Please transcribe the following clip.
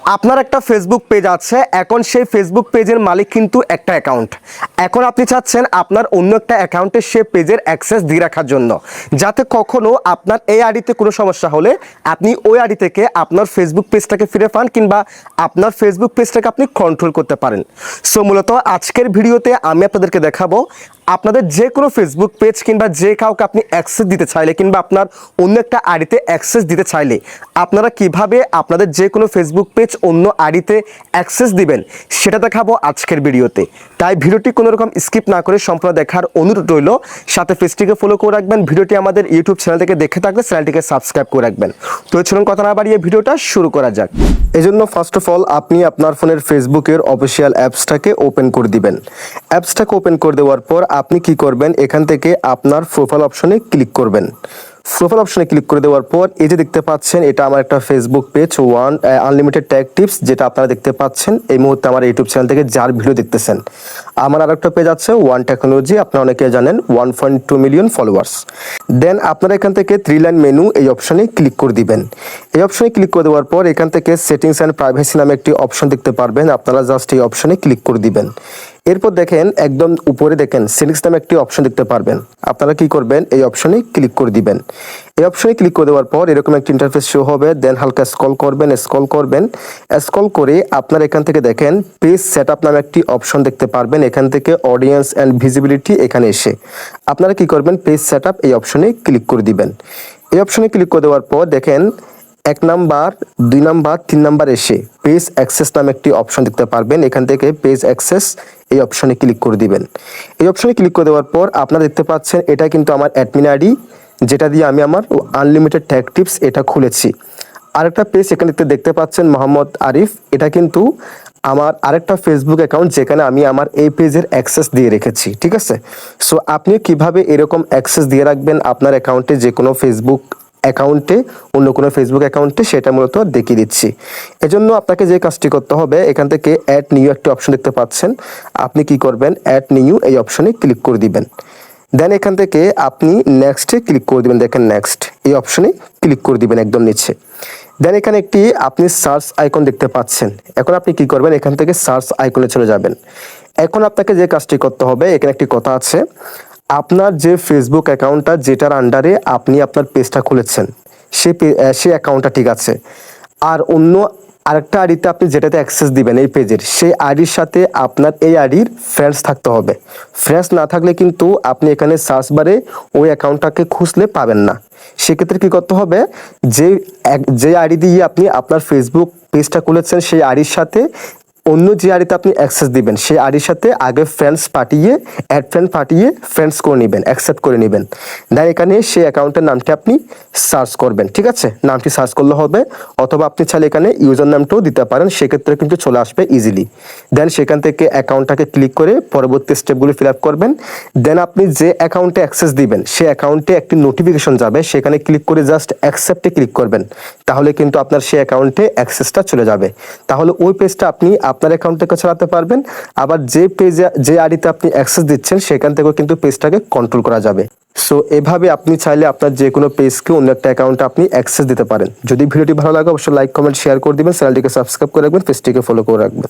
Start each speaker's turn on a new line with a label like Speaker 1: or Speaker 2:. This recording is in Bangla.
Speaker 1: আপনার একটা ফেসবুক পেজ আছে, এখন সেই ফেসবুক পেজের মালিক কিন্তু একটা অ্যাকাউন্ট। এখন আপনি চাচ্ছেন আপনার অন্য একটা অ্যাকাউন্টে সে পেজের অ্যাক্সেস দিয়ে রাখার জন্য, যাতে কখনো আপনার এই আইডিতে কোনো সমস্যা হলে আপনি ওই আইডি থেকে আপনার ফেসবুক পেজটাকে ফিরে পান, কিংবা আপনার ফেসবুক পেজটাকে আপনি কন্ট্রোল করতে পারেন। সো মূলত আজকের ভিডিওতে আমি আপনাদেরকে দেখাবো আপনাদের যে কোনো ফেসবুক পেজ কিংবা যে কাউকে আপনি অ্যাক্সেস দিতে চাইলে, কিংবা আপনার অন্য একটা আইডিতে অ্যাক্সেস দিতে চাইলে আপনারা কিভাবে আপনাদের যে কোনো ফেসবুক পেজ অন্য আইডিতে অ্যাক্সেস দিবেন সেটা দেখাবো আজকের ভিডিওতে। তাই ভিডিওটি কোনো রকম স্কিপ না করে সম্পূর্ণ দেখার অনুরোধ রইল। সাথে পেজটিকে ফলো করে রাখবেন, ভিডিওটি আমাদের ইউটিউব চ্যানেল থেকে দেখে থাকলে চ্যানেলটিকে সাবস্ক্রাইব করে রাখবেন। তো চলুন কথা না বাড়িয়ে ভিডিওটা শুরু করা যাক। এজন্য ফার্স্ট অফ অল আপনি আপনার ফোনের ফেসবুকের অফিসিয়াল অ্যাপসটাকে ওপেন করে দিবেন। অ্যাপসটাকে ওপেন করে দেওয়ার পর আপনি কি করবেন, এখান থেকে আপনার প্রোফাইল অপশনে ক্লিক করবেন। প্রোফাইল অপশনে ক্লিক করে দেওয়ার পর এই যে দেখতে পাচ্ছেন, এটা আমার একটা Facebook page unlimited tag tips, যেটা আপনারা দেখতে পাচ্ছেন এই মুহূর্তে আমার ইউটিউব চ্যানেল থেকে যার ভিডিও দেখতেছেন। আমার আর একটা পেজ আছে ওয়ান টেকনোলজি, আপনারা অনেকে জানেন 1.2 মিলিয়ন ফলোয়ার্স। দেন আপনারা এখান থেকে 3 লাইন মেনু এই অপশনে ক্লিক করে দিবেন। এই অপশনে ক্লিক করে দেওয়ার পর এখান থেকে সেটিংস অ্যান্ড প্রাইভেসি নামে একটি অপশন দেখতে পারবেন, আপনারা জাস্ট এই অপশনে ক্লিক করে দিবেন। এরপর দেখেন একদম উপরে দেখেন সেটিংস নামে একটি অপশন দেখতে পারবেন, আপনারা কি করবেন এই অপশনে ক্লিক করে দিবেন। এই অপশনে ক্লিক করে দেওয়ার পর এরকম একটা ইন্টারফেস শো হবে। দেন হালকা স্ক্রল করবেন, স্ক্রল করে আপনারা এখান থেকে দেখেন পেজ সেটআপ নামে একটি অপশন দেখতে পারবেন। এখান থেকে অডিয়েন্স অ্যান্ড ভিজিবিলিটি এখানে এসে আপনারা কি করবেন পেজ সেটআপ এই অপশনে ক্লিক করে দিবেন। এই অপশনে ক্লিক করে দেওয়ার পর দেখেন 1 নাম্বার 2 নাম্বার 3 নাম্বার এসে পেজ অ্যাক্সেস নামে একটি অপশন দেখতে পারবেন। এখান থেকে পেজ অ্যাক্সেস এই অপশনে ক্লিক করে দিবেন। এই অপশনে ক্লিক করে দেওয়ার পর আপনারা দেখতে পাচ্ছেন এটা কিন্তু আমার অ্যাডমিন আইডি, যেটা দিয়ে আমি আমার আনলিমিটেড ট্যাগ টিপস এটা খুলেছি। আরেকটা পেজ এখানে দেখতে পাচ্ছেন মোহাম্মদ আরিফ, এটা কিন্তু আমার আরেকটা ফেসবুক অ্যাকাউন্ট, যেখানে আমি আমার এই পেজের অ্যাক্সেস দিয়ে রেখেছি। ঠিক আছে, সো আপনি কিভাবে এরকম অ্যাক্সেস দিয়ে রাখবেন আপনার অ্যাকাউন্টে, যে কোনো ফেসবুক অ্যাকাউন্টে অন্য কোনো ফেসবুক অ্যাকাউন্টে, সেটা মূলত দেখিয়ে দিচ্ছি। এজন্য আপনাকে যে কাজটি করতে হবে, এখান থেকে অ্যাড নিউ একটা অপশন দেখতে পাচ্ছেন, আপনি কি করবেন অ্যাড নিউ এই অপশনে ক্লিক করে দিবেন। দেন এখান থেকে আপনি নেক্সটে ক্লিক করে দিবেন। দেখেন নেক্সট এই অপশনে ক্লিক করে দিবেন একদম নিচে। দেন এখানে একটি আপনি সার্চ আইকন দেখতে পাচ্ছেন, এখন আপনি কি করবেন এখান থেকে সার্চ আইকনে চলে যাবেন। এখন আপনাকে যে কাজটি করতে হবে, এখানে একটি কথা আছে, আপনার যে ফেসবুক অ্যাকাউন্টটা যেটার আন্ডারে আপনি আপনার পেজটা খুলেছেন সেই অ্যাকাউন্টটা ঠিক আছে, আর অন্য আরেকটা আইডিতে আপনি যেটাতে অ্যাক্সেস দিবেন এই পেজের, সেই আইডির সাথে আপনার এই আইডির ফ্রেন্ডস থাকতে হবে। ফ্রেন্ডস না থাকলে কিন্তু আপনি এখানে সার্চ বারে ওই অ্যাকাউন্টটাকে খুঁজলে পাবেন না। সেক্ষেত্রে কি করতে হবে, যে আইডি দিয়ে আপনি আপনার ফেসবুক পেজটা খুলেছেন সেই আইডির সাথে অন্য যে আইডিতে আপনি অ্যাক্সেস দিবেন সেই আইডির সাথে আগে ফ্রেন্ডস পাঠিয়ে অ্যাড ফ্রেন্ড পাঠিয়ে ফ্রেন্ডস করে নেবেন, অ্যাকসেপ্ট করে নেবেন। দেন এখানে সেই অ্যাকাউন্টের নামটি আপনি সার্চ করবেন। ঠিক আছে, নামটি সার্চ করলে হবে, অথবা আপনি চাইলে এখানে ইউজার নামটাও দিতে পারেন, সেক্ষেত্রে কিন্তু চলে আসবে ইজিলি। দেন সেখান থেকে অ্যাকাউন্টটাকে ক্লিক করে পরবর্তী স্টেপগুলো ফিল আপ করবেন। দেন আপনি যে অ্যাকাউন্টে অ্যাক্সেস দিবেন সেই অ্যাকাউন্টে একটি নোটিফিকেশন যাবে, সেখানে ক্লিক করে জাস্ট অ্যাকসেপ্টে ক্লিক করবেন, তাহলে কিন্তু আপনার সেই অ্যাকাউন্টে অ্যাক্সেসটা চলে যাবে। তাহলে ওই পেজটা আপনি আপনার অ্যাকাউন্ট থেকে চালাতে পারবেন, আবার যে পেজে যে আইডিতে আপনি অ্যাক্সেস দিচ্ছেন সেখান থেকেও কিন্তু পেজটাকে কন্ট্রোল করা যাবে। সো এভাবে আপনি চাইলে আপনার যে কোনো পেজকে অন্য একটা অ্যাকাউন্টে আপনি অ্যাক্সেস দিতে পারেন। যদি ভিডিওটি ভালো লাগে অবশ্যই লাইক কমেন্ট শেয়ার করে দিবেন, চ্যানেলটিকে সাবস্ক্রাইব করে রাখবেন, পেজটিকে ফলো করে রাখবেন।